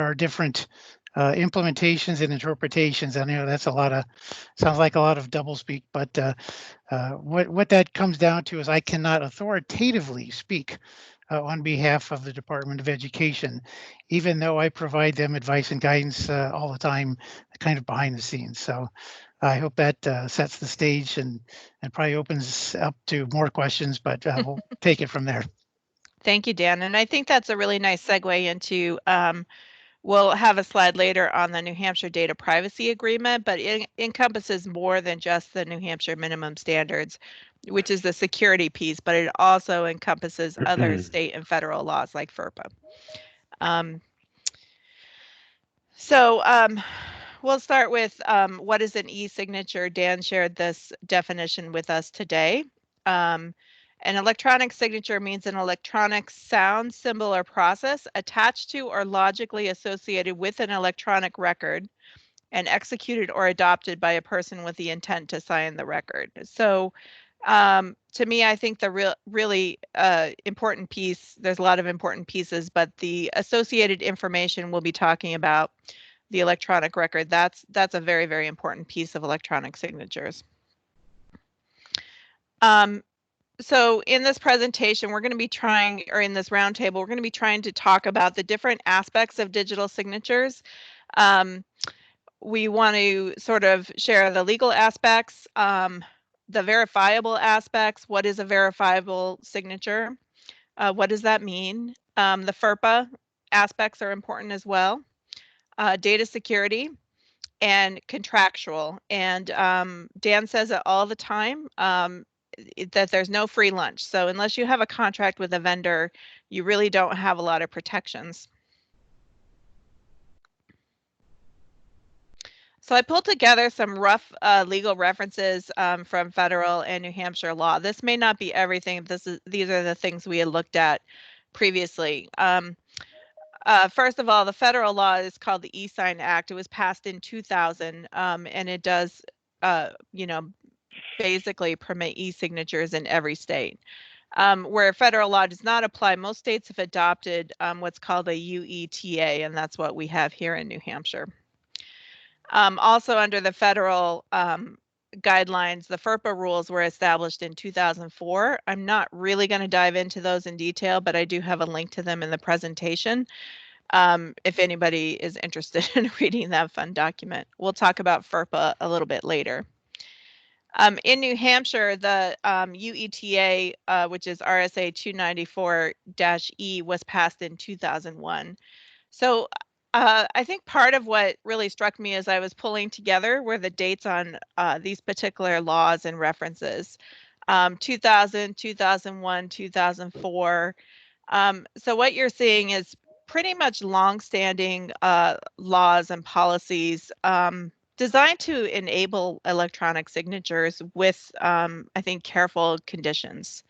are different implementations and interpretations. I know that's sounds like a lot of doublespeak, but what that comes down to is I cannot authoritatively speak on behalf of the Department of Education, even though I provide them advice and guidance all the time, kind of behind the scenes. So I hope that sets the stage and probably opens up to more questions, but we'll take it from there. Thank you, Dan. And I think that's a really nice segue into, we'll have a slide later on the New Hampshire Data Privacy Agreement, but it encompasses more than just the New Hampshire minimum standards, which is the security piece, but it also encompasses other state and federal laws like FERPA. We'll start with what is an e-signature. Dan shared this definition with us today. An electronic signature means an electronic sound, symbol, or process attached to or logically associated with an electronic record and executed or adopted by a person with the intent to sign the record. So to me, I think the really important piece, there's a lot of important pieces, but the associated information we'll be talking about, the electronic record, that's a very, very important piece of electronic signatures. So in this presentation, we're going to be trying, or in this roundtable, we're going to be trying to talk about the different aspects of digital signatures. We want to sort of share the legal aspects, the verifiable aspects. What is a verifiable signature? What does that mean? The FERPA aspects are important as well. Data security and contractual. And Dan says it all the time, that there's no free lunch. So unless you have a contract with a vendor, you really don't have a lot of protections. So I pulled together some rough legal references from federal and New Hampshire law. This may not be everything. These are the things we had looked at previously. First of all, the federal law is called the E-Sign Act. It was passed in 2000, and it does, basically permit e-signatures in every state. Where federal law does not apply, most states have adopted what's called a UETA, and that's what we have here in New Hampshire. Also under the federal guidelines, the FERPA rules were established in 2004. I'm not really going to dive into those in detail, but I do have a link to them in the presentation if anybody is interested in reading that fun document. We'll talk about FERPA a little bit later. In New Hampshire, the UETA, which is RSA 294-E, was passed in 2001. So I think part of what really struck me as I was pulling together were the dates on these particular laws and references. 2000, 2001, 2004. So what you're seeing is pretty much longstanding laws and policies designed to enable electronic signatures with, I think, careful conditions.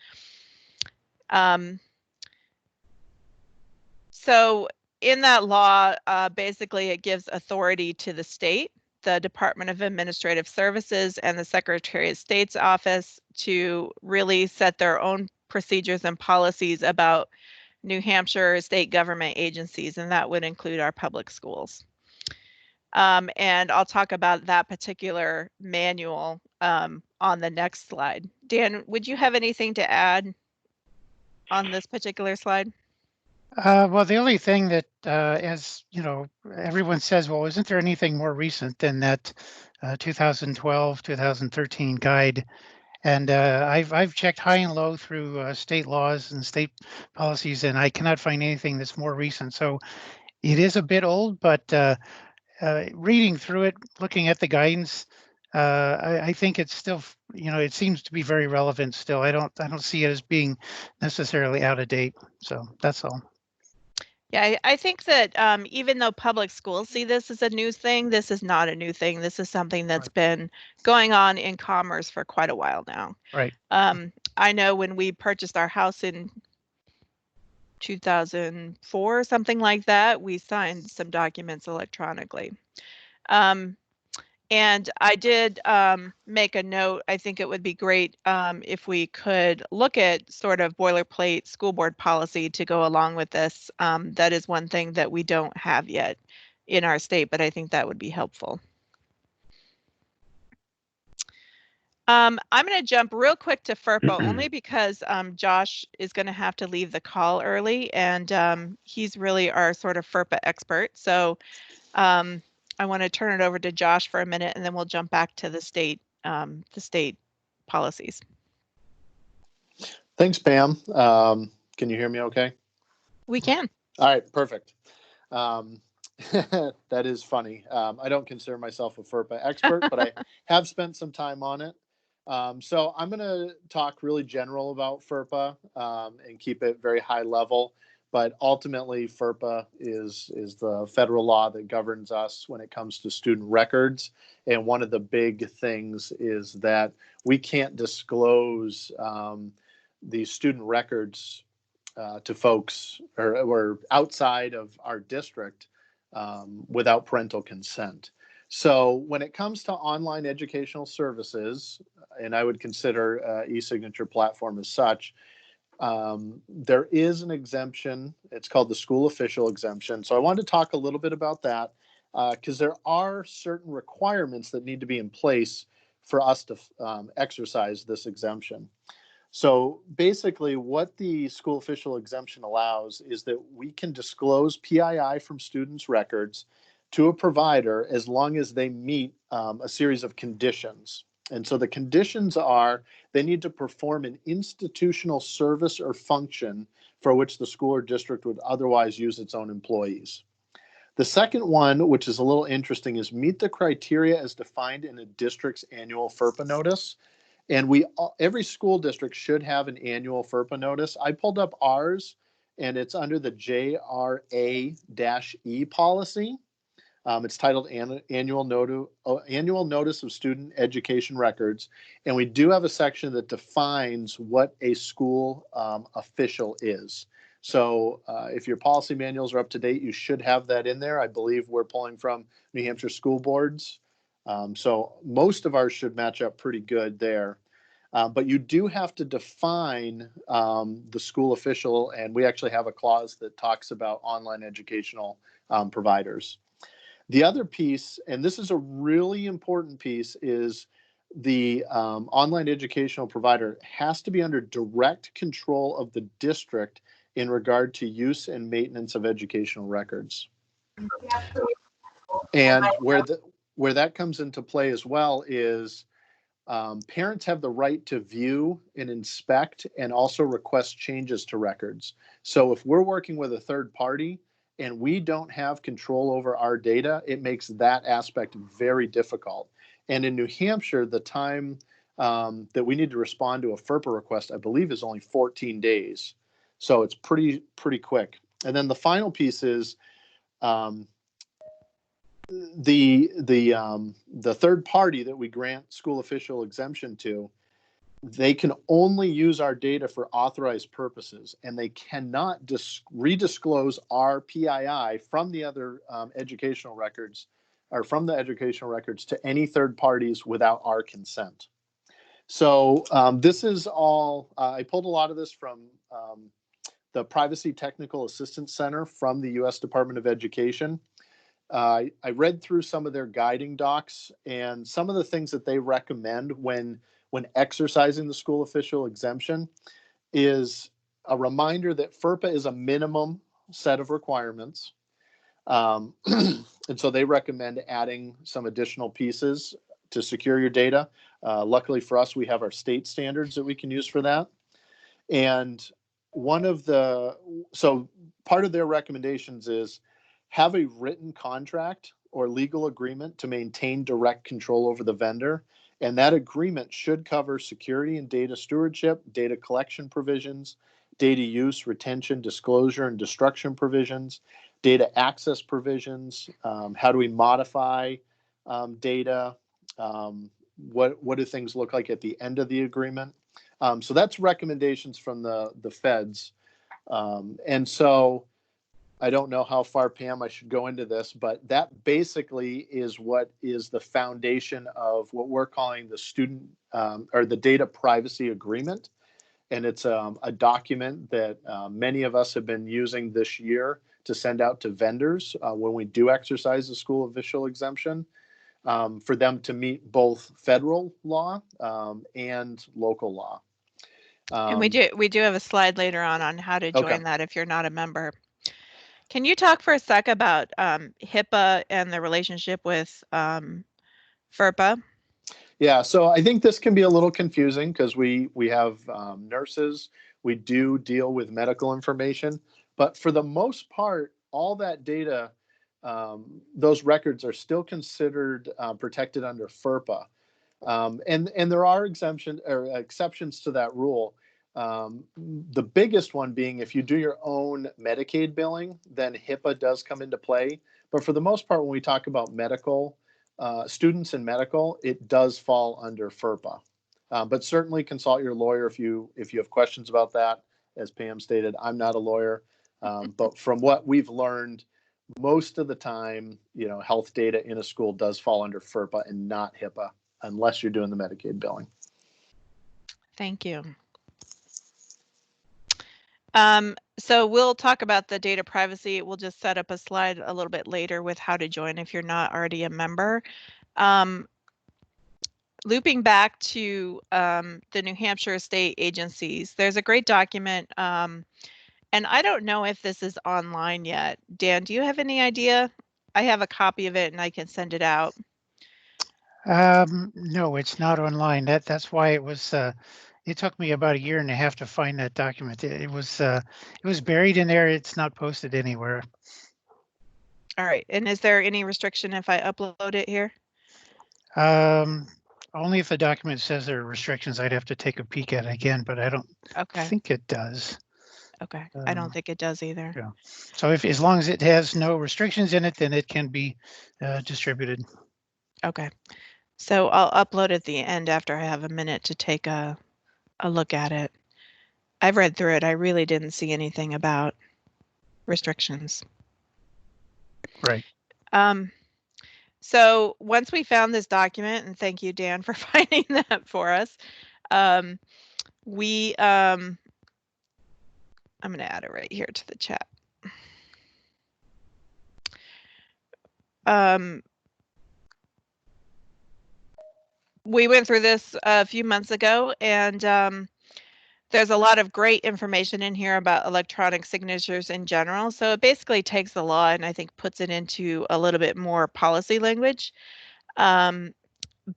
So in that law, basically it gives authority to the state, the Department of Administrative Services, and the Secretary of State's office to really set their own procedures and policies about New Hampshire state government agencies, and that would include our public schools. And I'll talk about that particular manual on the next slide. Dan, would you have anything to add on this particular slide? Well, the only thing that, as you know, everyone says, well, isn't there anything more recent than that 2012, 2013 guide? And I've checked high and low through state laws and state policies, and I cannot find anything that's more recent. So it is a bit old, but reading through it, looking at the guidance, I think it's still, it seems to be very relevant still. I don't see it as being necessarily out of date. So that's all. Yeah, I think that even though public schools see this as a new thing, this is not a new thing. This is something that's been going on in commerce for quite a while now. Right. I know when we purchased our house in 2004, something like that, we signed some documents electronically. And I did make a note. I think it would be great if we could look at sort of boilerplate school board policy to go along with this. That is one thing that we don't have yet in our state, but I think that would be helpful. I'm going to jump real quick to FERPA only because Josh is going to have to leave the call early, and he's really our sort of FERPA expert. So I want to turn it over to Josh for a minute, and then we'll jump back to the state policies. Thanks, Pam. Can you hear me okay? We can. All right, perfect. That is funny. I don't consider myself a FERPA expert, but I have spent some time on it. So I'm going to talk really general about FERPA and keep it very high level. But ultimately, FERPA is the federal law that governs us when it comes to student records. And one of the big things is that we can't disclose the student records to folks or outside of our district without parental consent. So when it comes to online educational services, and I would consider e-signature platform as such, there is an exemption. It's called the school official exemption. So I wanted to talk a little bit about that because there are certain requirements that need to be in place for us to exercise this exemption. So basically what the school official exemption allows is that we can disclose PII from students' records to a provider as long as they meet a series of conditions. And so the conditions are they need to perform an institutional service or function for which the school or district would otherwise use its own employees. The second one, which is a little interesting, is meet the criteria as defined in a district's annual FERPA notice. And every school district should have an annual FERPA notice. I pulled up ours, and it's under the JRA-E policy. It's titled Annual Notice of Student Education Records. And we do have a section that defines what a school official is. So if your policy manuals are up to date, you should have that in there. I believe we're pulling from New Hampshire school boards. So most of ours should match up pretty good there. But you do have to define the school official, and we actually have a clause that talks about online educational providers. The other piece, and this is a really important piece, is the online educational provider has to be under direct control of the district in regard to use and maintenance of educational records. And where that comes into play as well is parents have the right to view and inspect and also request changes to records. So if we're working with a third party and we don't have control over our data, it makes that aspect very difficult. And in New Hampshire, the time that we need to respond to a FERPA request, I believe, is only 14 days. So it's pretty quick. And then the final piece is the third party that we grant school official exemption to, they can only use our data for authorized purposes, and they cannot redisclose our PII from the other educational records or from the educational records to any third parties without our consent. So this is all, I pulled a lot of this from the Privacy Technical Assistance Center from the U.S. Department of Education. I read through some of their guiding docs, and some of the things that they recommend when exercising the school official exemption is a reminder that FERPA is a minimum set of requirements. And so they recommend adding some additional pieces to secure your data. Luckily for us, we have our state standards that we can use for that. And so part of their recommendations is have a written contract or legal agreement to maintain direct control over the vendor. And that agreement should cover security and data stewardship, data collection provisions, data use, retention, disclosure, and destruction provisions, data access provisions. How do we modify data? What do things look like at the end of the agreement? So that's recommendations from the feds. And so I don't know how far, Pam, I should go into this, but that basically is what is the foundation of what we're calling the student or the data privacy agreement. And it's a document that many of us have been using this year to send out to vendors when we do exercise the school official exemption, for them to meet both federal law and local law. And we do have a slide later on how to join that if you're not a member. Can you talk for a sec about HIPAA and the relationship with FERPA? Yeah, so I think this can be a little confusing because we have nurses, we do deal with medical information, but for the most part, all that data, those records are still considered protected under FERPA. And there are exceptions to that rule. The biggest one being if you do your own Medicaid billing, then HIPAA does come into play. But for the most part, when we talk about medical, students in medical, it does fall under FERPA. But certainly consult your lawyer if you have questions about that. As Pam stated, I'm not a lawyer, but from what we've learned, most of the time, health data in a school does fall under FERPA and not HIPAA, unless you're doing the Medicaid billing. Thank you. So we'll talk about the data privacy. We'll just set up a slide a little bit later with how to join if you're not already a member. Looping back to the New Hampshire state agencies, there's a great document, and I don't know if this is online yet. Dan, do you have any idea? I have a copy of it and I can send it out. No, it's not online. That's why it was. It took me about 1.5 years to find that document. It was buried in there. It's not posted anywhere. All right. And is there any restriction if I upload it here? Only if the document says there are restrictions. I'd have to take a peek at it again, but I don't think it does. Okay. I don't think it does either. Yeah. So as long as it has no restrictions in it, then it can be distributed. Okay. So I'll upload at the end after I have a minute to take a look at it. I've read through it. I really didn't see anything about restrictions. Right. So once we found this document, and thank you, Dan, for finding that for us, I'm going to add it right here to the chat. We went through this a few months ago, and there's a lot of great information in here about electronic signatures in general. So it basically takes the law and I think puts it into a little bit more policy language. But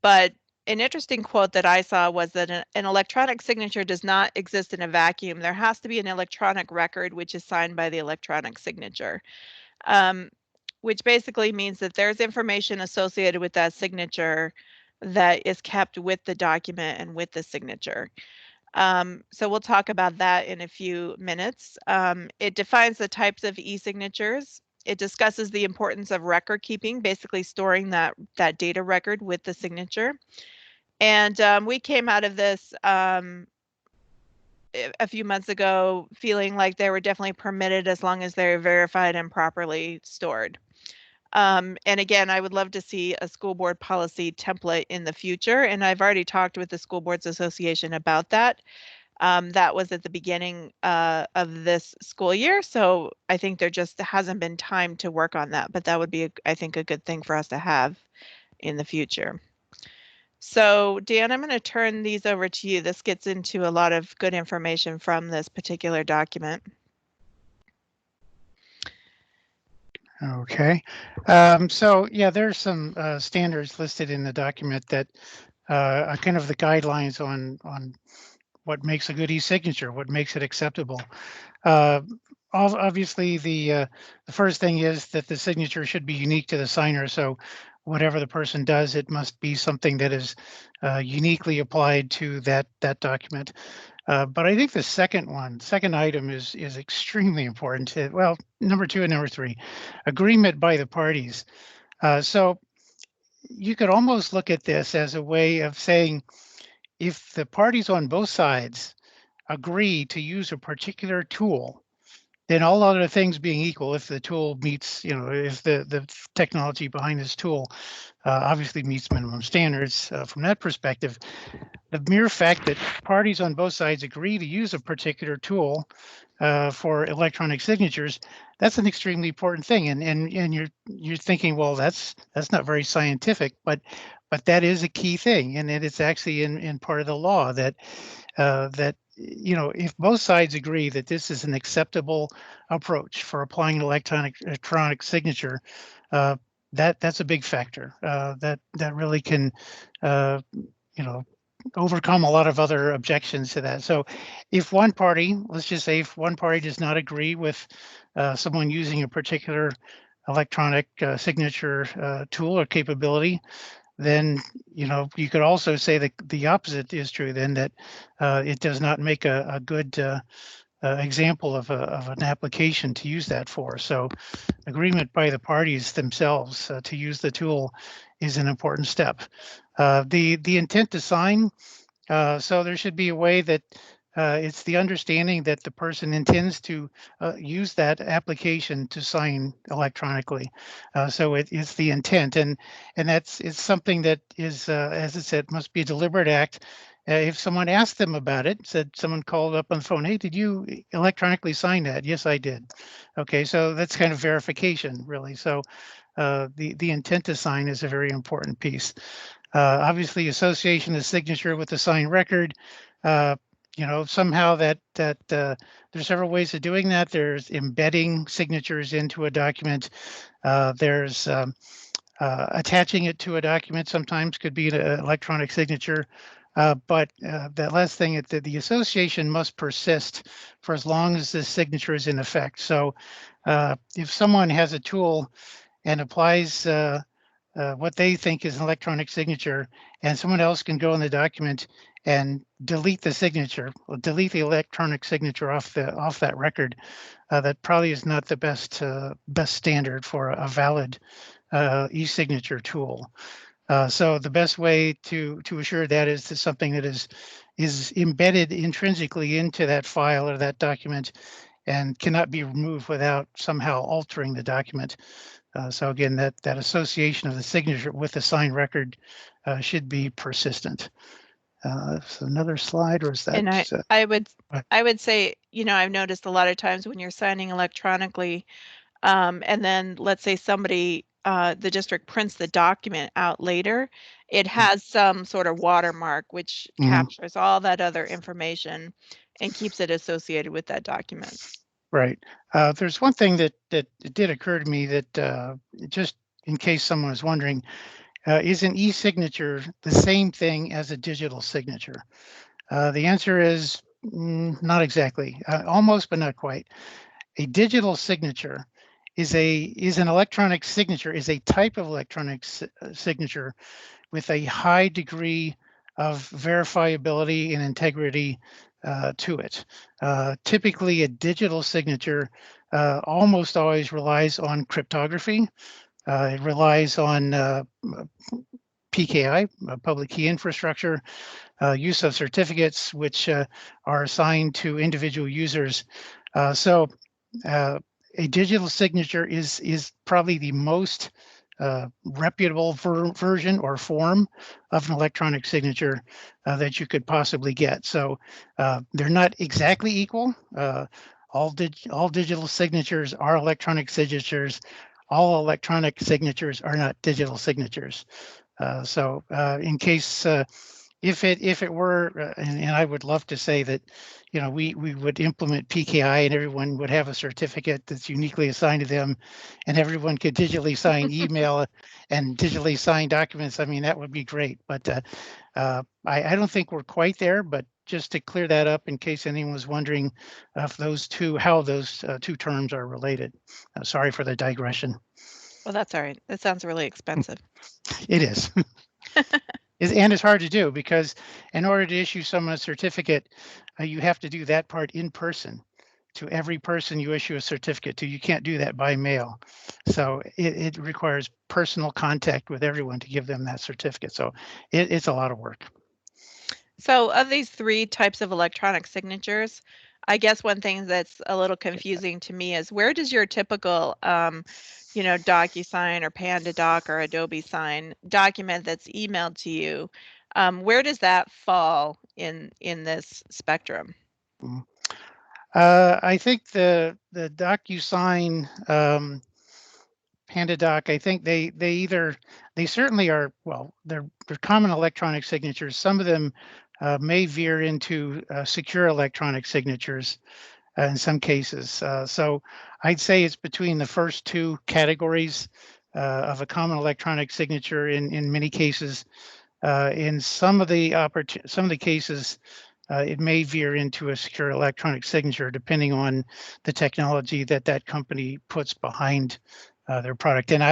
an interesting quote that I saw was that an electronic signature does not exist in a vacuum. There has to be an electronic record which is signed by the electronic signature, which basically means that there's information associated with that signature that is kept with the document and with the signature. So we'll talk about that in a few minutes. It defines the types of e-signatures. It discusses the importance of record keeping, basically storing that data record with the signature. And we came out of this a few months ago feeling like they were definitely permitted as long as they're verified and properly stored. And again, I would love to see a school board policy template in the future. And I've already talked with the School Boards Association about that. That was at the beginning of this school year. So I think there just hasn't been time to work on that, but that would be, I think, a good thing for us to have in the future. So Dan, I'm going to turn these over to you. This gets into a lot of good information from this particular document. Okay. So yeah, there's some standards listed in the document that are kind of the guidelines on what makes a good e-signature, what makes it acceptable. Obviously, the first thing is that the signature should be unique to the signer. So whatever the person does, it must be something that is uniquely applied to that document. But I think the second item is extremely important. Well, number 2 and number 3, agreement by the parties. So you could almost look at this as a way of saying, if the parties on both sides agree to use a particular tool, then all other things being equal, if the tool meets, if the technology behind this tool obviously meets minimum standards from that perspective, the mere fact that parties on both sides agree to use a particular tool for electronic signatures, that's an extremely important thing. And you're thinking, well, that's not very scientific, but that is a key thing, and it's actually in part of the law that if both sides agree that this is an acceptable approach for applying an electronic signature, uh, that's a big factor. That really can, you know, overcome a lot of other objections to that. So, if one party, let's just say, if one party does not agree with someone using a particular electronic signature tool or capability, then you could also say that the opposite is true. Then that it does not make a good example of an application to use that for. So agreement by the parties themselves to use the tool is an important step. The intent to sign. So there should be a way that it's the understanding that the person intends to use that application to sign electronically. So it's the intent, and it's something that is, as I said, must be a deliberate act. If someone asked them about it, said someone called up on the phone, "Hey, did you electronically sign that?" "Yes, I did." Okay, so that's kind of verification, really. So the intent to sign is a very important piece. Obviously, association of signature with the signed record. Uh, somehow there's several ways of doing that. There's embedding signatures into a document. There's attaching it to a document. Sometimes could be an electronic signature. But that last thing, the association must persist for as long as the signature is in effect. So if someone has a tool and applies what they think is an electronic signature, and someone else can go in the document and delete the signature, or delete the electronic signature off that record. That probably is not the best standard for a valid e-signature tool. So the best way to assure that is to something that is embedded intrinsically into that file or that document and cannot be removed without somehow altering the document. So again, that association of the signature with the signed record should be persistent. So another slide, or is that? And I would say, I've noticed a lot of times when you're signing electronically, and then let's say somebody, the district prints the document out later, it has some sort of watermark which captures all that other information and keeps it associated with that document. Right. There's one thing that did occur to me that just in case someone is wondering, is an e-signature the same thing as a digital signature? The answer is not exactly. Almost, but not quite. A digital signature is an electronic signature, is a type of electronic signature with a high degree of verifiability and integrity to it. Typically, a digital signature almost always relies on cryptography. It relies on PKI, public key infrastructure, use of certificates, which are assigned to individual users. So a digital signature is probably the most reputable version or form of an electronic signature that you could possibly get. So they're not exactly equal. All digital signatures are electronic signatures. All electronic signatures are not digital signatures. So in case if it were, and I would love to say that, we would implement PKI and everyone would have a certificate that's uniquely assigned to them, and everyone could digitally sign email and digitally sign documents. I mean, that would be great. But I don't think we're quite there. But just to clear that up, in case anyone was wondering if how those two terms are related. Sorry for the digression. Well, that's all right. That sounds really expensive. It is. And it's hard to do because in order to issue someone a certificate, you have to do that part in person to every person you issue a certificate to. You can't do that by mail. So it requires personal contact with everyone to give them that certificate. So it's a lot of work. So of these three types of electronic signatures, I guess one thing that's a little confusing to me is where does your typical, DocuSign or PandaDoc or Adobe Sign document that's emailed to you, where does that fall in this spectrum? I think the DocuSign, PandaDoc, I think they certainly are, well, they're common electronic signatures. Some of them may veer into secure electronic signatures in some cases. So I'd say it's between the first two categories of a common electronic signature in many cases. In some of the cases, it may veer into a secure electronic signature depending on the technology that company puts behind their product. And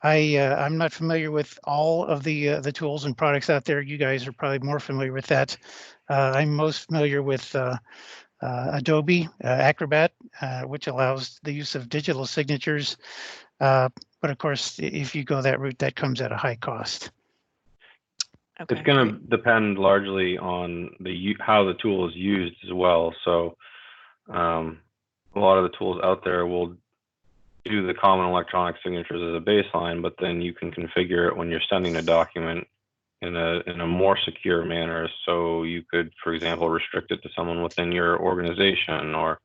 I'm not familiar with all of the tools and products out there. You guys are probably more familiar with that. I'm most familiar with Adobe Acrobat, which allows the use of digital signatures. But of course, if you go that route, that comes at a high cost. Okay, It's going to depend largely on how the tool is used as well. So a lot of the tools out there will do the common electronic signatures as a baseline, but then you can configure it when you're sending a document in a more secure manner. So you could, for example, restrict it to someone within your organization or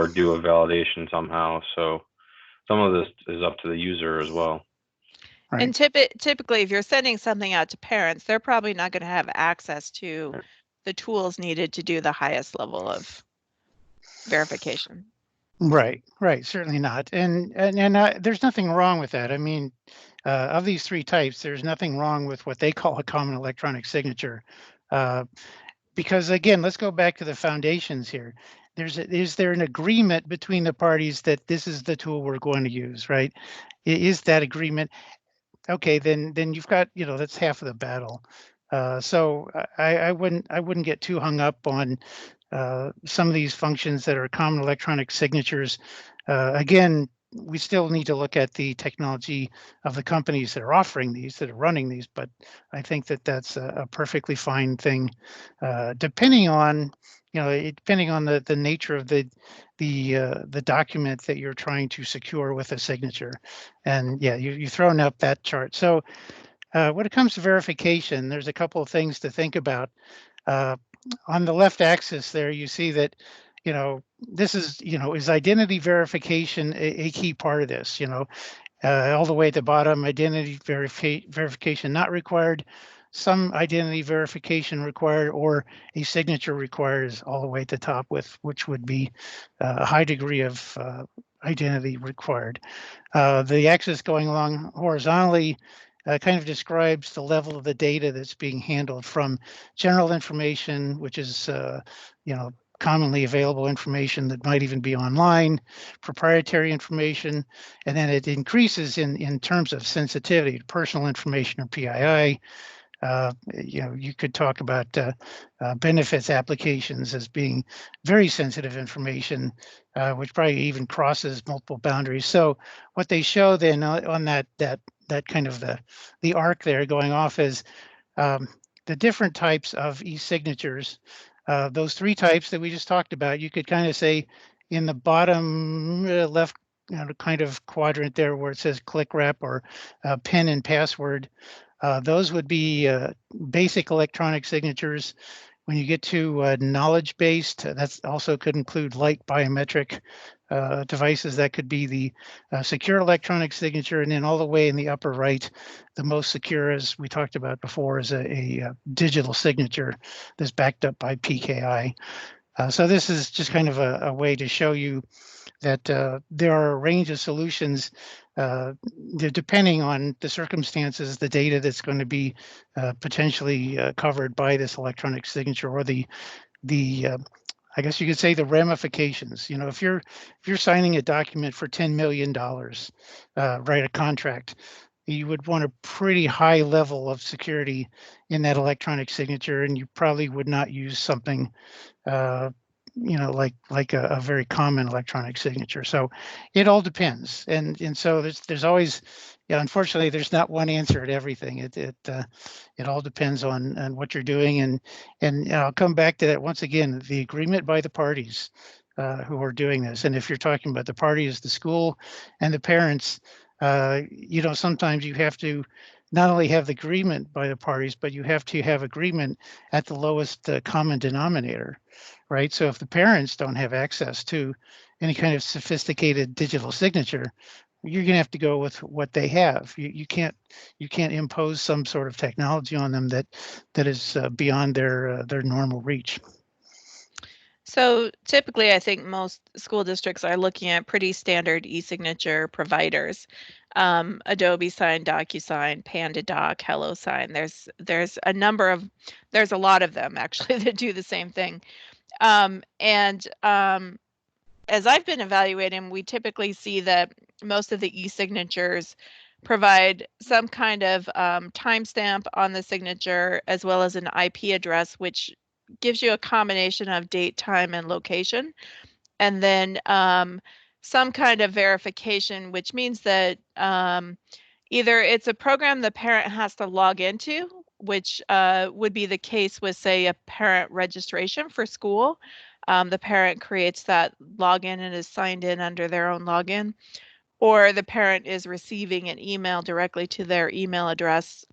do a validation somehow. So some of this is up to the user as well. Right. And typically, if you're sending something out to parents, they're probably not going to have access to the tools needed to do the highest level of verification. Right, certainly not. And there's nothing wrong with that. I mean, of these three types, there's nothing wrong with what they call a common electronic signature. Because again, let's go back to the foundations here. Is there an agreement between the parties that this is the tool we're going to use, right? Is that agreement? Okay, then you've got, that's half of the battle. So I wouldn't get too hung up on some of these functions that are common electronic signatures. Again, we still need to look at the technology of the companies that are offering these, that are running these, but I think that that's a perfectly fine thing, depending on, depending on the nature of the document that you're trying to secure with a signature. And yeah, you've thrown up that chart. So when it comes to verification, there's a couple of things to think about. On the left axis there, you see that, this is identity verification a key part of this, all the way at the bottom, identity verification not required, some identity verification required, or a signature required is all the way at the top, which would be a high degree of identity required. The axis going along horizontally kind of describes the level of the data that's being handled, from general information, which is commonly available information that might even be online, proprietary information, and then it increases in terms of sensitivity, personal information or PII. You could talk about benefits applications as being very sensitive information, which probably even crosses multiple boundaries. So what they show then on that kind of the arc there going off is the different types of e-signatures. Those three types that we just talked about, you could kind of say in the bottom left kind of quadrant there where it says click wrap or PIN and password. Those would be basic electronic signatures. When you get to knowledge-based, that also could include light biometric devices. That could be the secure electronic signature. And then all the way in the upper right, the most secure, as we talked about before, is a digital signature that's backed up by PKI. So this is just kind of a way to show you that there are a range of solutions depending on the circumstances, the data that's going to be potentially covered by this electronic signature, or the I guess you could say the ramifications. If you're signing a document for $10 million, write a contract, you would want a pretty high level of security in that electronic signature, and you probably would not use something like a very common electronic signature. So it all depends, and so there's always, unfortunately, there's not one answer to everything. It all depends on what you're doing, and I'll come back to that once again. The agreement by the parties who are doing this, and if you're talking about the parties, the school, and the parents, sometimes you have to not only have the agreement by the parties, but you have to have agreement at the lowest common denominator, right? So if the parents don't have access to any kind of sophisticated digital signature, you're going to have to go with what they have. You can't impose some sort of technology on them that is beyond their normal reach. So typically, I think most school districts are looking at pretty standard e-signature providers. Adobe Sign, DocuSign, PandaDoc, HelloSign. There's a lot of them actually that do the same thing. As I've been evaluating, we typically see that most of the e-signatures provide some kind of timestamp on the signature as well as an IP address, which gives you a combination of date, time, and location. And then some kind of verification, which means that either it's a program the parent has to log into, which would be the case with, say, a parent registration for school. The parent creates that login and is signed in under their own login, or the parent is receiving an email directly to their email address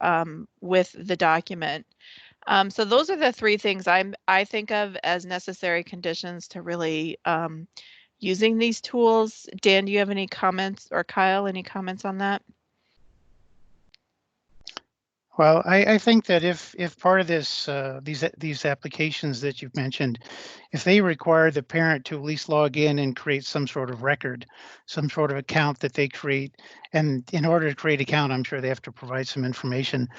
with the document. So those are the three things I think of as necessary conditions to really using these tools. Dan, do you have any comments, or Kyle, any comments on that? Well, I think that if part of this these applications that you've mentioned, if they require the parent to at least log in and create some sort of record, some sort of account that they create, and in order to create account, I'm sure they have to provide some information.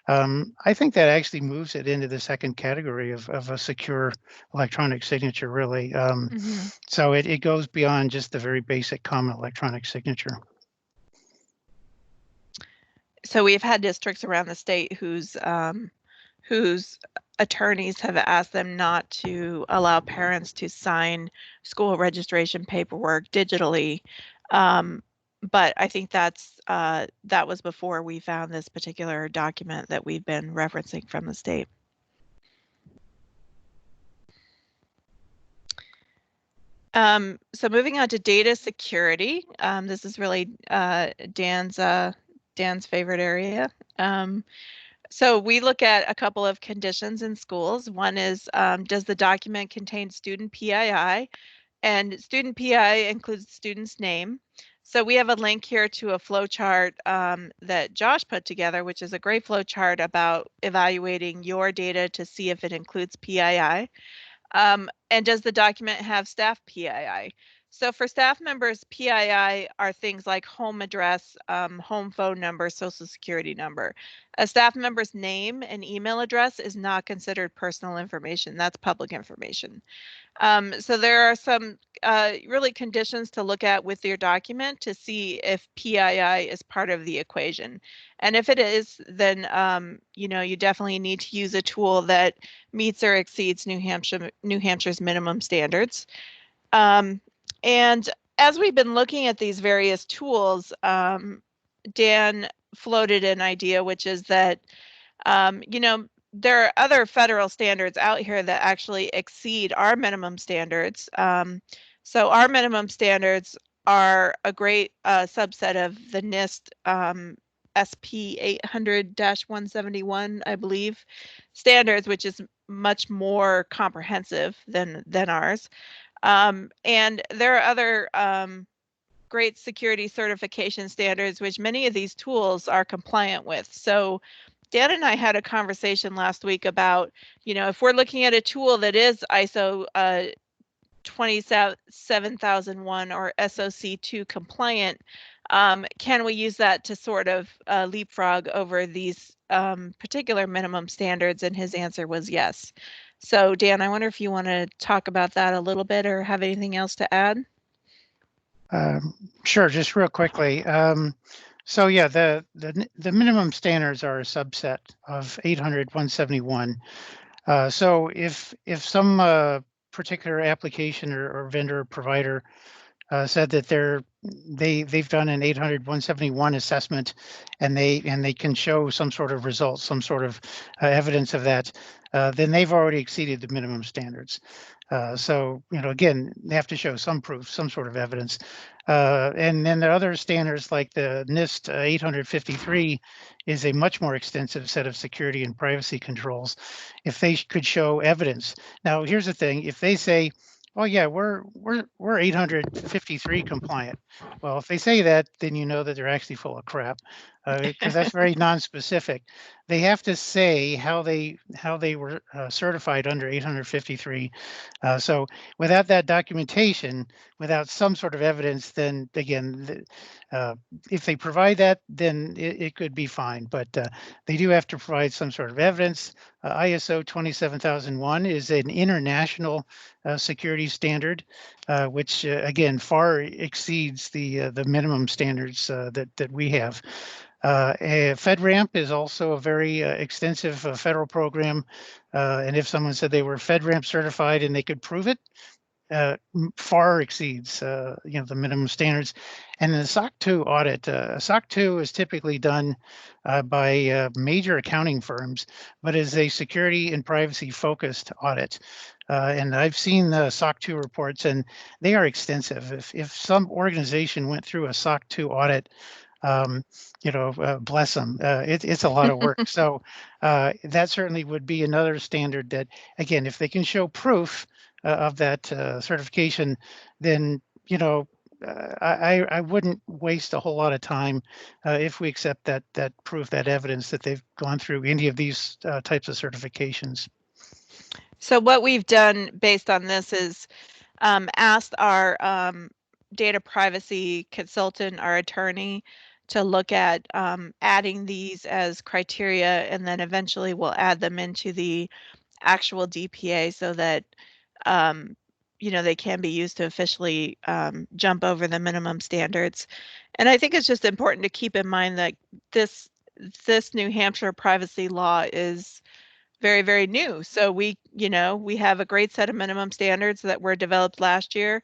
I think that actually moves it into the second category of a secure electronic signature, really. So it goes beyond just the very basic common electronic signature. So we've had districts around the state whose attorneys have asked them not to allow parents to sign school registration paperwork digitally. But I think that was before we found this particular document that we've been referencing from the state. So moving on to data security, this is really Dan's favorite area. So we look at a couple of conditions in schools. One is, does the document contain student PII? And student PII includes student's name. So we have a link here to a flow chart that Josh put together, which is a great flow chart about evaluating your data to see if it includes PII. And does the document have staff PII? So for staff members, PII are things like home address, home phone number, social security number. A staff member's name and email address is not considered personal information. That's public information. So there are some really conditions to look at with your document to see if PII is part of the equation. And if it is, then you definitely need to use a tool that meets or exceeds New Hampshire's minimum standards. And as we've been looking at these various tools, Dan floated an idea, which is that there are other federal standards out here that actually exceed our minimum standards. So our minimum standards are a great subset of the NIST SP 800-171, I believe, standards, which is much more comprehensive than ours. And there are other great security certification standards, which many of these tools are compliant with. So Dan and I had a conversation last week about, if we're looking at a tool that is ISO 27001 or SOC2 compliant, can we use that to sort of leapfrog over these particular minimum standards? And his answer was yes. So Dan, I wonder if you want to talk about that a little bit or have anything else to add? Sure, just real quickly. So yeah, the minimum standards are a subset of 800-171. So if some particular application or vendor or provider said that they've done an 800-171 assessment, and they can show some sort of results, some sort of evidence of that, then they've already exceeded the minimum standards. So, again, they have to show some proof, some sort of evidence. And then the other standards like the NIST 853 is a much more extensive set of security and privacy controls. If they could show evidence. Now, here's the thing. If they say, oh yeah, we're 853 compliant. Well, if they say that, then you know that they're actually full of crap, because that's very non-specific. They have to say how they were certified under 853. So without that documentation, without some sort of evidence, then again, if they provide that, then it could be fine. But they do have to provide some sort of evidence. ISO 27001 is an international security standard, which again far exceeds the minimum standards that we have. FedRAMP is also a very extensive federal program, and if someone said they were FedRAMP certified and they could prove it, far exceeds the minimum standards. And the SOC 2 audit, SOC 2 is typically done by major accounting firms, but is a security and privacy focused audit. And I've seen the SOC 2 reports, and they are extensive. If some organization went through a SOC 2 audit, bless them. It's a lot of work. So that certainly would be another standard that, again, if they can show proof of that certification, then I wouldn't waste a whole lot of time if we accept that proof, that evidence that they've gone through any of these types of certifications. So what we've done based on this is asked our data privacy consultant, our attorney, to look at adding these as criteria, and then eventually we'll add them into the actual DPA so that they can be used to officially jump over the minimum standards. And I think it's just important to keep in mind that this New Hampshire privacy law is very, very new. So we have a great set of minimum standards that were developed last year.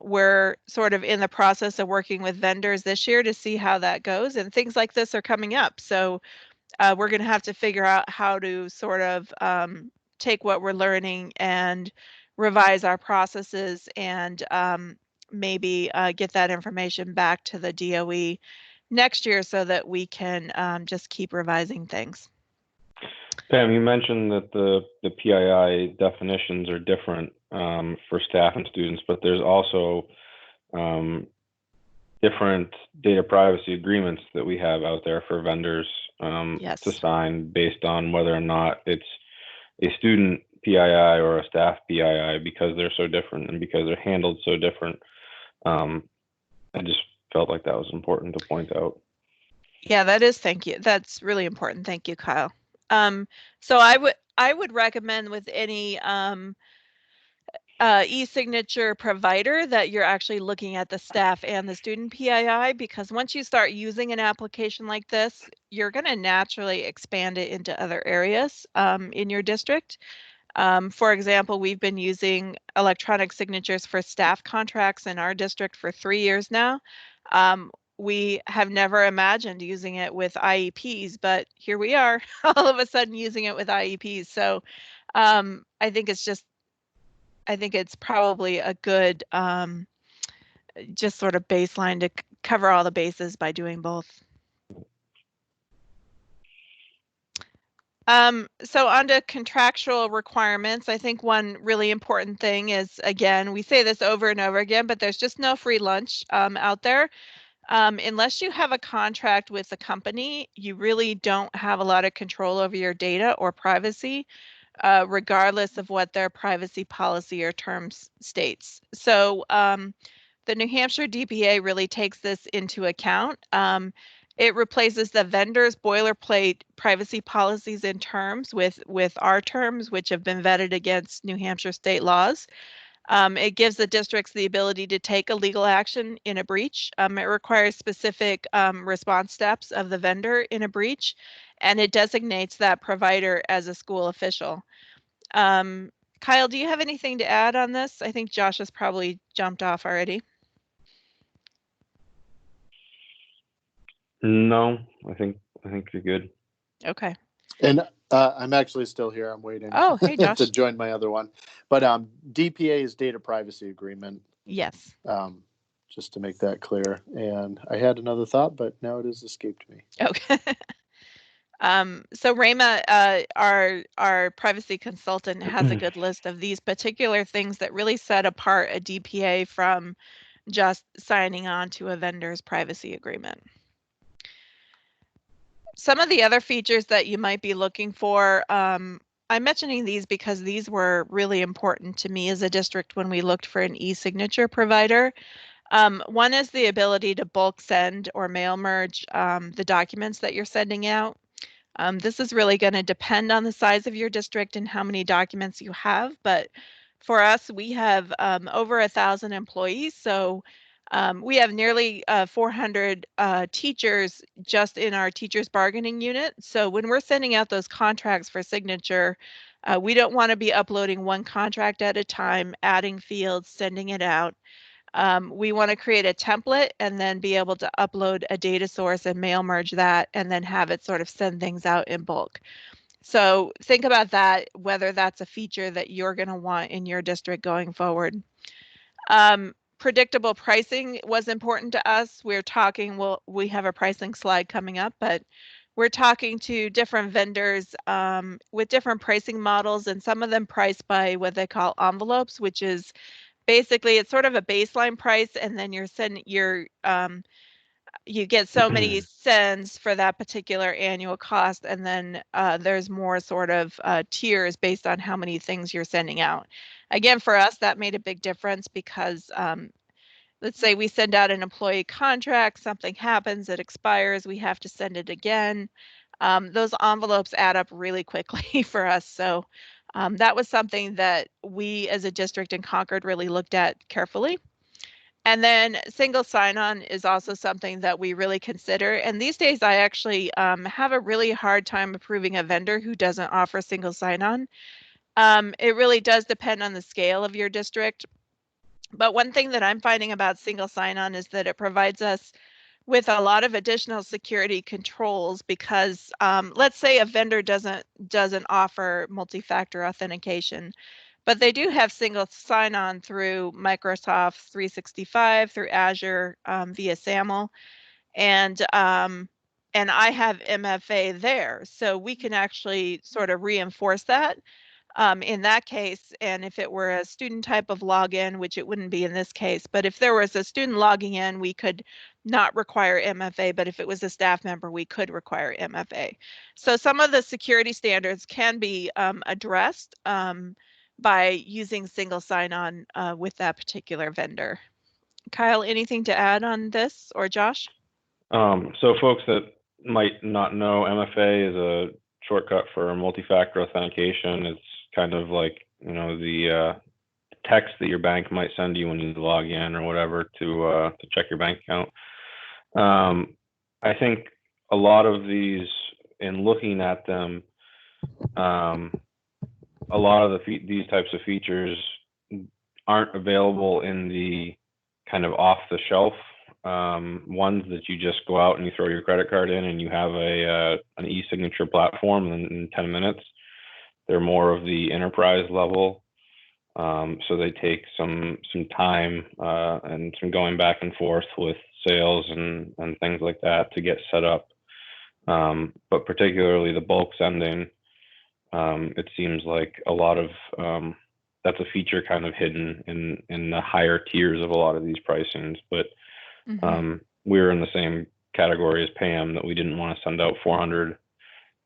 We're sort of in the process of working with vendors this year to see how that goes, and things like this are coming up. So we're going to have to figure out how to sort of take what we're learning and revise our processes, and maybe get that information back to the DOE next year so that we can just keep revising things. Pam, you mentioned that the PII definitions are different for staff and students, but there's also different data privacy agreements that we have out there for vendors Yes. to sign based on whether or not it's a student PII or a staff PII, because they're so different and because they're handled so different. I just felt like that was important to point out. Yeah, that is. Thank you. That's really important. Thank you, Kyle. So I would recommend with any e-signature provider that you're actually looking at the staff and the student PII, because once you start using an application like this, you're going to naturally expand it into other areas in your district. For example, we've been using electronic signatures for staff contracts in our district for 3 years now. We have never imagined using it with IEPs, but here we are all of a sudden using it with IEPs. So I think it's probably a good just sort of baseline to cover all the bases by doing both. So on to contractual requirements, I think one really important thing is, again, we say this over and over again, but there's just no free lunch out there. Unless you have a contract with the company, you really don't have a lot of control over your data or privacy, regardless of what their privacy policy or terms states. So the New Hampshire DPA really takes this into account. It replaces the vendor's boilerplate privacy policies and terms with our terms, which have been vetted against New Hampshire state laws. It gives the districts the ability to take a legal action in a breach. It requires specific response steps of the vendor in a breach, and it designates that provider as a school official. Kyle, do you have anything to add on this? I think Josh has probably jumped off already. No, I think you're good. Okay. And I'm actually still here. I'm waiting Oh, hey, Josh. to join my other one. But DPA is data privacy agreement. Yes. Just to make that clear. And I had another thought, but now it has escaped me. Okay. So Rayma, our privacy consultant, has a good list of these particular things that really set apart a DPA from just signing on to a vendor's privacy agreement. Some of the other features that you might be looking for, I'm mentioning these because these were really important to me as a district when we looked for an e-signature provider. One is the ability to bulk send or mail merge the documents that you're sending out. This is really going to depend on the size of your district and how many documents you have. But for us, we have over 1,000 employees. So we have nearly 400 teachers just in our teachers bargaining unit. So when we're sending out those contracts for signature, we don't want to be uploading one contract at a time, adding fields, sending it out. We want to create a template and then be able to upload a data source and mail merge that and then have it sort of send things out in bulk. So think about that, whether that's a feature that you're going to want in your district going forward. Predictable pricing was important to us. We're talking, well, we have a pricing slide coming up, but we're talking to different vendors with different pricing models, and some of them priced by what they call envelopes, which is basically it's sort of a baseline price, and then you get so many cents for that particular annual cost, and then there's more sort of tiers based on how many things you're sending out. Again, for us, that made a big difference because let's say we send out an employee contract, something happens, it expires, we have to send it again. Those envelopes add up really quickly for us. So that was something that we as a district in Concord really looked at carefully. And then single sign-on is also something that we really consider. And these days, I actually have a really hard time approving a vendor who doesn't offer single sign-on. It really does depend on the scale of your district. But one thing that I'm finding about single sign-on is that it provides us with a lot of additional security controls because let's say a vendor doesn't offer multi-factor authentication, but they do have single sign-on through Microsoft 365, through Azure via SAML, and I have MFA there, so we can actually sort of reinforce that. In that case, and if it were a student type of login, which it wouldn't be in this case, but if there was a student logging in, we could not require MFA, but if it was a staff member, we could require MFA. So some of the security standards can be addressed by using single sign-on with that particular vendor. Kyle, anything to add on this, or Josh? So folks that might not know, MFA is a shortcut for multi-factor authentication. It's kind of like, you know, the text that your bank might send you when you log in or whatever to check your bank account. I think a lot of these, in looking at them, a lot of these types of features aren't available in the kind of off-the-shelf ones that you just go out and you throw your credit card in and you have an e-signature platform in 10 minutes. They're more of the enterprise level, so they take some time and some going back and forth with sales and things like that to get set up. But particularly the bulk sending, it seems like a lot of that's a feature kind of hidden in the higher tiers of a lot of these pricings. But we're in the same category as Pam, that we didn't want to send out 400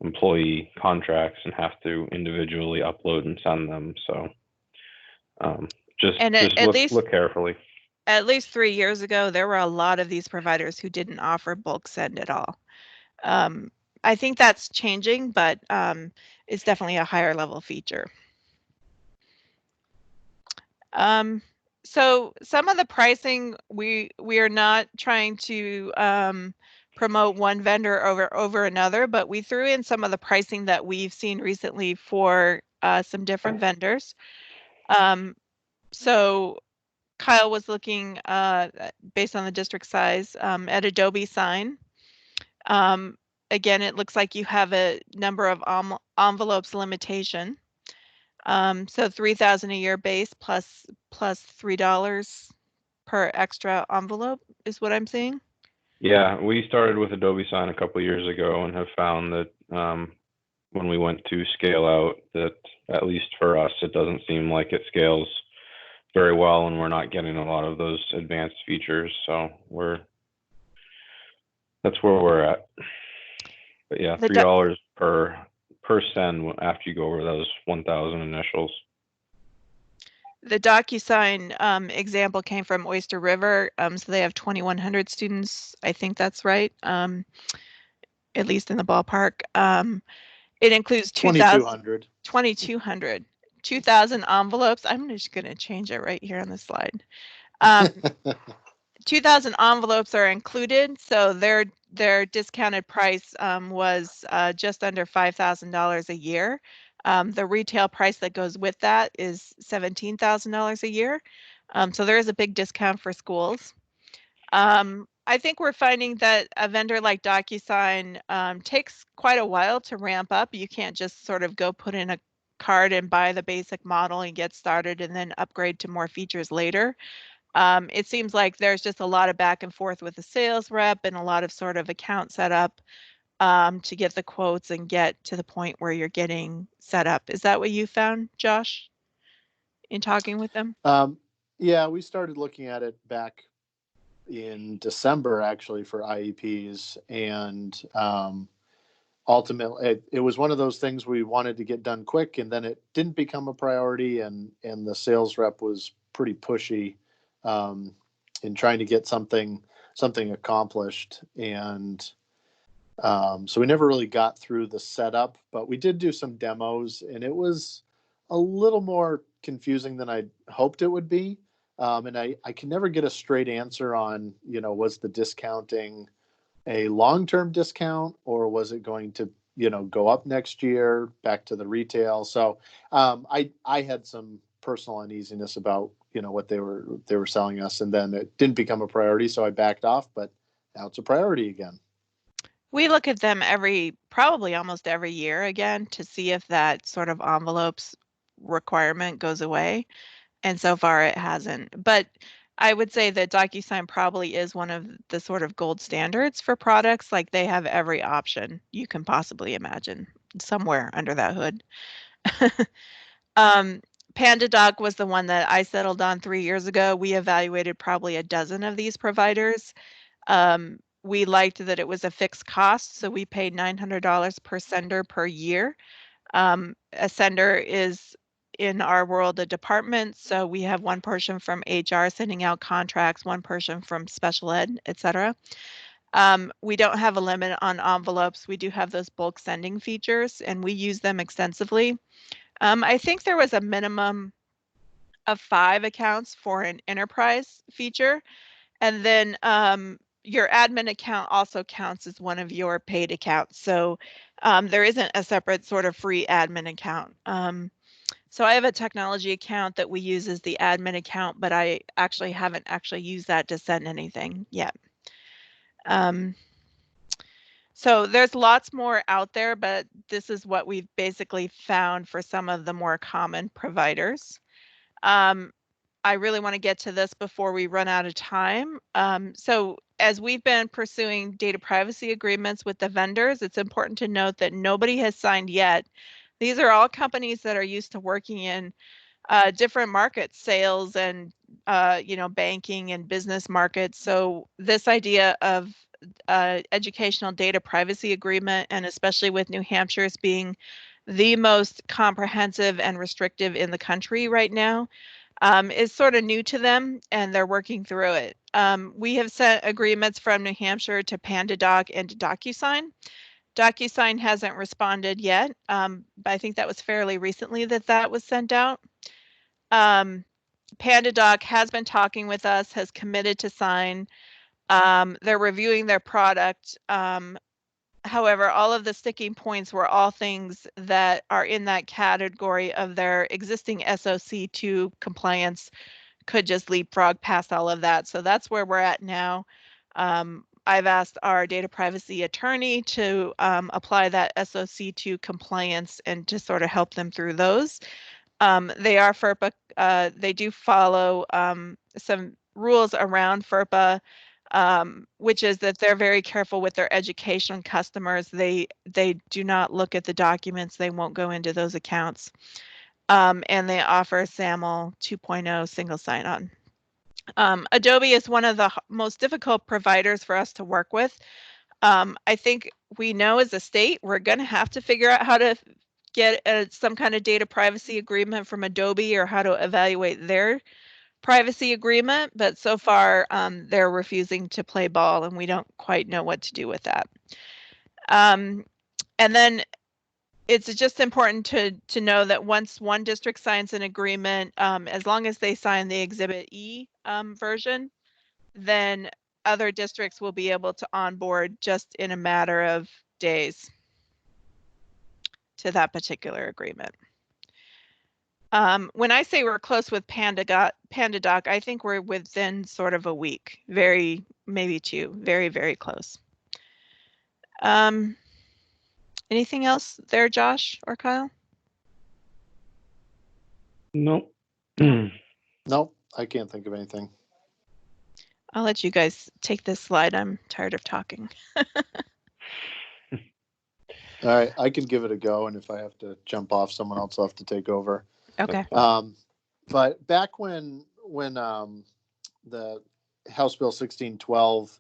employee contracts and have to individually upload and send them. So just look carefully. At least 3 years ago, there were a lot of these providers who didn't offer bulk send at all. I think that's changing, but it's definitely a higher level feature. So some of the pricing, we are not trying to promote one vendor over another, but we threw in some of the pricing that we've seen recently for some different vendors. So Kyle was looking based on the district size at Adobe Sign. Again, it looks like you have a number of envelopes limitation. So 3,000 a year base plus $3 per extra envelope is what I'm seeing. Yeah, we started with Adobe Sign a couple of years ago and have found that when we went to scale out, that at least for us, it doesn't seem like it scales very well, and we're not getting a lot of those advanced features. So that's where we're at. But yeah, $3 per send after you go over those 1,000 initials. The DocuSign example came from Oyster River, so they have 2,100 students. I think that's right, at least in the ballpark. It includes 2,200. 2,000 envelopes. I'm just going to change it right here on the slide. 2,000 envelopes are included, so their discounted price was just under $5,000 a year. The retail price that goes with that is $17,000 a year. So there is a big discount for schools. I think we're finding that a vendor like DocuSign takes quite a while to ramp up. You can't just sort of go put in a card and buy the basic model and get started and then upgrade to more features later. It seems like there's just a lot of back and forth with the sales rep and a lot of sort of account setup to get the quotes and get to the point where you're getting set up. Is that what you found, Josh, in talking with them? Yeah, we started looking at it back in December, actually, for IEPs. And ultimately, it was one of those things we wanted to get done quick, and then it didn't become a priority. And the sales rep was pretty pushy in trying to get something accomplished. And so we never really got through the setup, but we did do some demos, and it was a little more confusing than I hoped it would be. And I can never get a straight answer on, was the discounting a long-term discount, or was it going to, go up next year back to the retail? So I had some personal uneasiness about, what they were selling us, and then it didn't become a priority, so I backed off, but now it's a priority again. We look at them probably almost every year again to see if that sort of envelopes requirement goes away. And so far it hasn't. But I would say that DocuSign probably is one of the sort of gold standards for products. Like they have every option you can possibly imagine somewhere under that hood. PandaDoc was the one that I settled on 3 years ago. We evaluated probably a dozen of these providers. We liked that it was a fixed cost, so we paid $900 per sender per year. A sender is, in our world, a department, so we have one person from HR sending out contracts, one person from special ed, etc. We don't have a limit on envelopes. We do have those bulk sending features, and we use them extensively. I think there was a minimum of 5 accounts for an enterprise feature, and then your admin account also counts as one of your paid accounts. So there isn't a separate sort of free admin account. So I have a technology account that we use as the admin account, but I actually haven't used that to send anything yet. So there's lots more out there, but this is what we've basically found for some of the more common providers. I really want to get to this before we run out of time. So as we've been pursuing data privacy agreements with the vendors, it's important to note that nobody has signed yet. These are all companies that are used to working in different markets, sales and banking and business markets. So this idea of educational data privacy agreement, and especially with New Hampshire's being the most comprehensive and restrictive in the country right now, is sort of new to them, and they're working through it. We have sent agreements from New Hampshire to PandaDoc and to DocuSign. DocuSign hasn't responded yet, but I think that was fairly recently that was sent out. PandaDoc has been talking with us, has committed to sign. They're reviewing their product. However, all of the sticking points were all things that are in that category of their existing SOC2 compliance could just leapfrog past all of that. So that's where we're at now. I've asked our data privacy attorney to apply that SOC2 compliance and to sort of help them through those. They are FERPA, they do follow some rules around FERPA, which is that they're very careful with their education customers. They do not look at the documents. They won't go into those accounts. And they offer SAML 2.0 single sign-on. Adobe is one of the most difficult providers for us to work with. I think we know as a state, we're going to have to figure out how to get some kind of data privacy agreement from Adobe or how to evaluate their privacy agreement. But so far, they're refusing to play ball and we don't quite know what to do with that. And then it's just important to know that once one district signs an agreement, as long as they sign the Exhibit E version, then other districts will be able to onboard just in a matter of days to that particular agreement. When I say we're close with PandaDoc, I think we're within sort of a week, maybe two, very, very close. Anything else there, Josh or Kyle? Nope. Nope, I can't think of anything. I'll let you guys take this slide. I'm tired of talking. All right, I can give it a go, and if I have to jump off, someone else will have to take over. Okay. But back when the House Bill 1612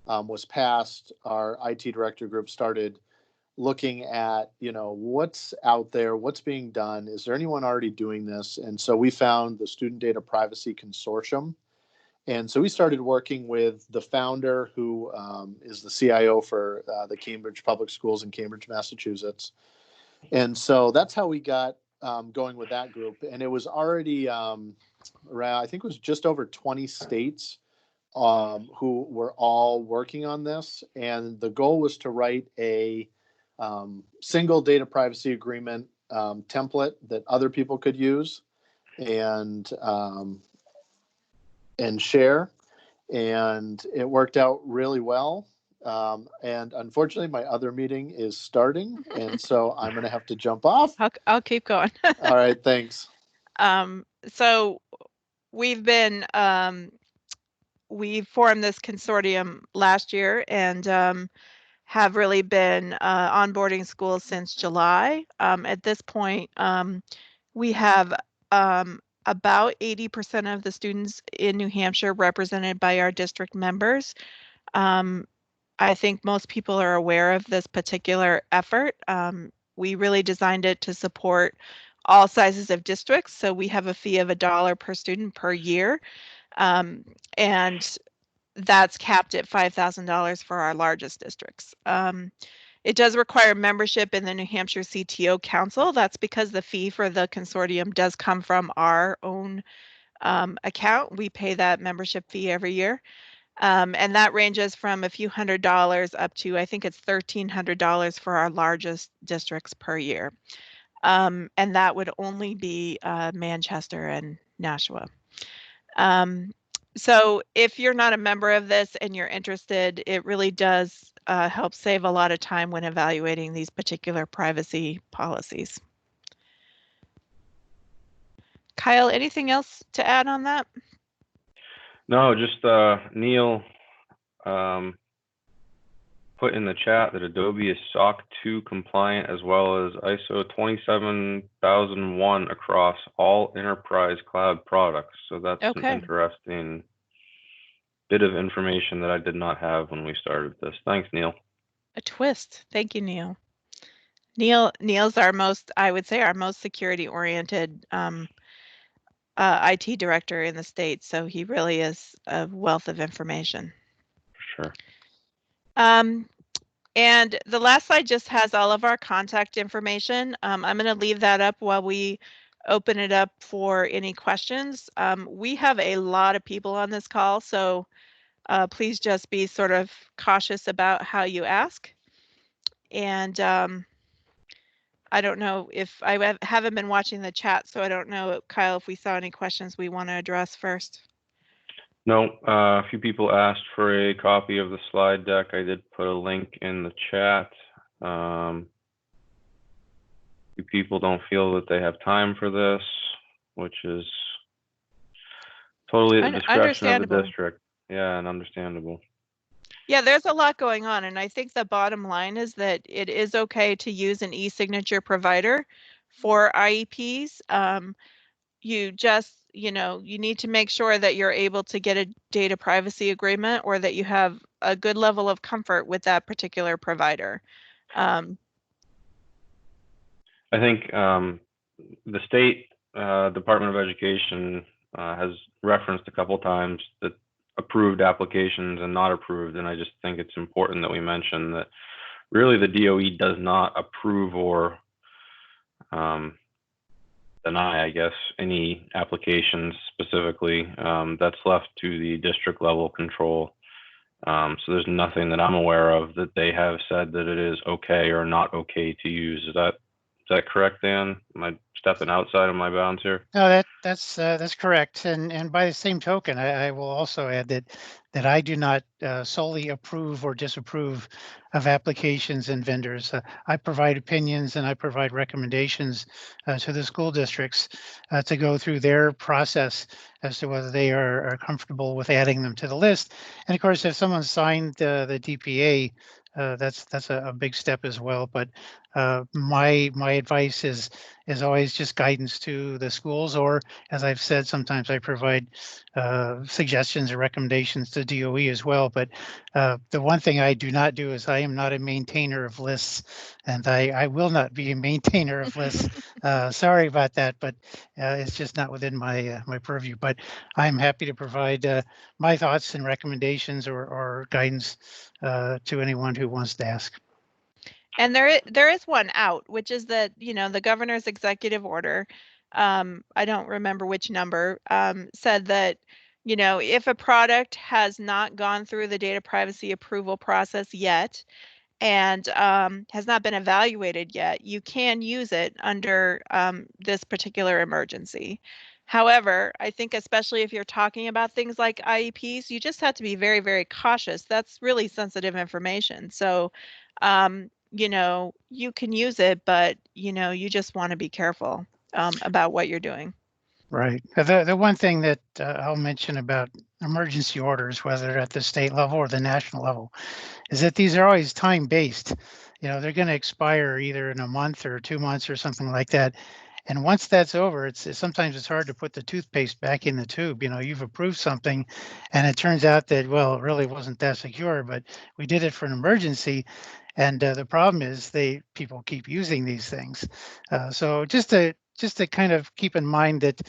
was passed, our IT director group started looking at, what's out there, what's being done. Is there anyone already doing this? And so we found the Student Data Privacy Consortium. And so we started working with the founder, who is the CIO for the Cambridge Public Schools in Cambridge, Massachusetts. And so that's how we got going with that group. And it was already around, I think it was just over 20 states who were all working on this. And the goal was to write a single data privacy agreement template that other people could use and share. And it worked out really well. And unfortunately, my other meeting is starting, and so I'm going to have to jump off. I'll keep going. All right, thanks. So we've been, we formed this consortium last year and have really been onboarding schools since July. At this point, we have about 80% of the students in New Hampshire represented by our district members. I think most people are aware of this particular effort. We really designed it to support all sizes of districts. So we have a fee of $1 per student per year. And that's capped at $5,000 for our largest districts. It does require membership in the New Hampshire CTO Council. That's because the fee for the consortium does come from our own account. We pay that membership fee every year. And that ranges from a few $100s up to, I think it's $1,300 for our largest districts per year. And that would only be Manchester and Nashua. So if you're not a member of this and you're interested, it really does help save a lot of time when evaluating these particular privacy policies. Kyle, anything else to add on that? No, just Neil put in the chat that Adobe is SOC 2 compliant as well as ISO 27001 across all enterprise cloud products. So that's an interesting bit of information that I did not have when we started this. Thanks, Neil. A twist. Thank you, Neil. Neil's our most, I would say, our most security-oriented IT director in the state. So he really is a wealth of information. Sure. And the last slide just has all of our contact information. I'm going to leave that up while we open it up for any questions. We have a lot of people on this call, so please just be sort of cautious about how you ask. And I don't know if haven't been watching the chat, so I don't know, Kyle, if we saw any questions we want to address first. No, a few people asked for a copy of the slide deck. I did put a link in the chat. Few people don't feel that they have time for this, which is totally at the discretion of the district. Yeah, and understandable. Yeah, there's a lot going on, and I think the bottom line is that it is okay to use an e-signature provider for IEPs. You just, you need to make sure that you're able to get a data privacy agreement, or that you have a good level of comfort with that particular provider. I think the state Department of Education has referenced a couple times that approved applications and not approved, and I just think it's important that we mention that really the DOE does not approve or deny, I guess, any applications specifically. That's left to the district level control. So there's nothing that I'm aware of that they have said that it is okay or not okay to use. Is that correct, Dan? Am I stepping outside of my bounds here? No, that's correct. And by the same token, I will also add that I do not solely approve or disapprove of applications and vendors. I provide opinions and I provide recommendations to the school districts to go through their process as to whether they are comfortable with adding them to the list. And of course, if someone signed the DPA, that's a big step as well. But my advice is always just guidance to the schools, or as I've said, sometimes I provide suggestions or recommendations to DOE as well. But the one thing I do not do is I am not a maintainer of lists, and I will not be a maintainer of lists. Sorry about that, but it's just not within my my purview. But I'm happy to provide my thoughts and recommendations or guidance to anyone who wants to ask. And there is one out, which is that, the governor's executive order, I don't remember which number, said that, if a product has not gone through the data privacy approval process yet and has not been evaluated yet, you can use it under this particular emergency. However, I think especially if you're talking about things like IEPs, you just have to be very, very cautious. That's really sensitive information. So, you can use it, but, you just want to be careful about what you're doing. Right. The one thing that I'll mention about emergency orders, whether at the state level or the national level, is that these are always time-based. They're going to expire either in a month or 2 months or something like that. And once that's over, sometimes it's hard to put the toothpaste back in the tube. You've approved something and it turns out that, well, it really wasn't that secure, but we did it for an emergency. And the problem is people keep using these things. So just to kind of keep in mind that,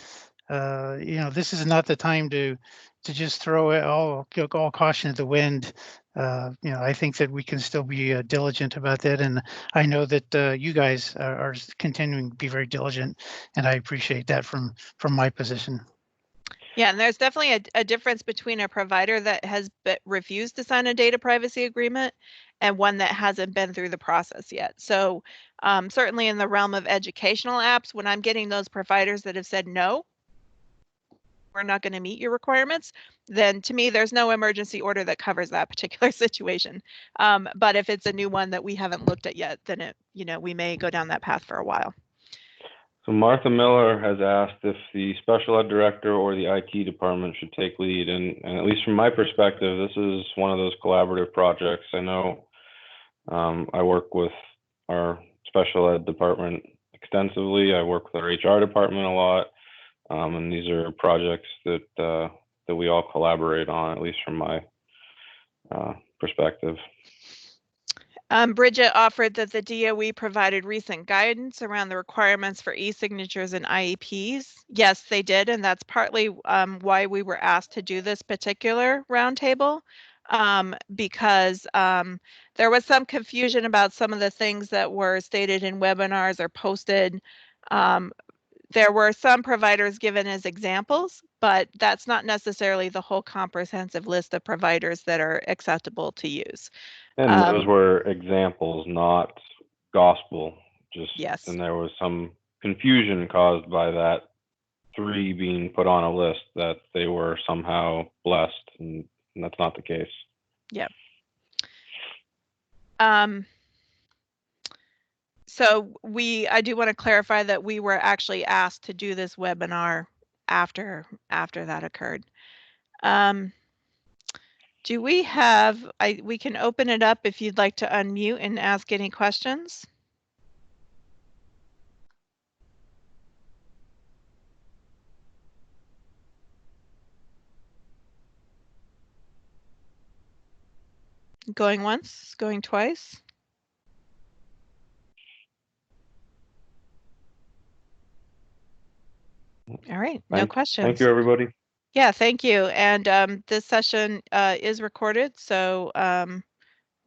this is not the time to just throw it all caution to the wind. I think that we can still be diligent about that. And I know that you guys are continuing to be very diligent, and I appreciate that from my position. Yeah, and there's definitely a difference between a provider that has refused to sign a data privacy agreement and one that hasn't been through the process yet. So certainly in the realm of educational apps, when I'm getting those providers that have said, no, we're not going to meet your requirements, then to me, there's no emergency order that covers that particular situation. But if it's a new one that we haven't looked at yet, then we may go down that path for a while. So Martha Miller has asked if the special ed director or the IT department should take lead. And at least from my perspective, this is one of those collaborative projects. I know I work with our special ed department extensively. I work with our HR department a lot. And these are projects that we all collaborate on, at least from my perspective. Bridget offered that the DOE provided recent guidance around the requirements for e-signatures and IEPs. Yes, they did, and that's partly why we were asked to do this particular roundtable, because there was some confusion about some of the things that were stated in webinars or posted. There were some providers given as examples, but that's not necessarily the whole comprehensive list of providers that are acceptable to use. And those were examples, not gospel. Just Yes. and there was some confusion caused by that 3 being put on a list that they were somehow blessed, and that's not the case. Yep. So I do want to clarify that we were actually asked to do this webinar after that occurred. Do we have, we can open it up if you'd like to unmute and ask any questions. Going once, going twice. All right, no questions. Thank you, everybody. Yeah, thank you. And this session is recorded, so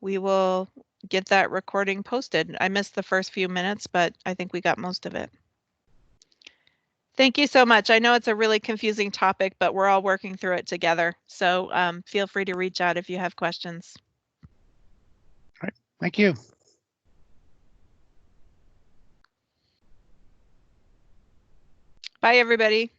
we will get that recording posted. I missed the first few minutes, but I think we got most of it. Thank you so much. I know it's a really confusing topic, but we're all working through it together. So feel free to reach out if you have questions. All right. Thank you. Bye, everybody.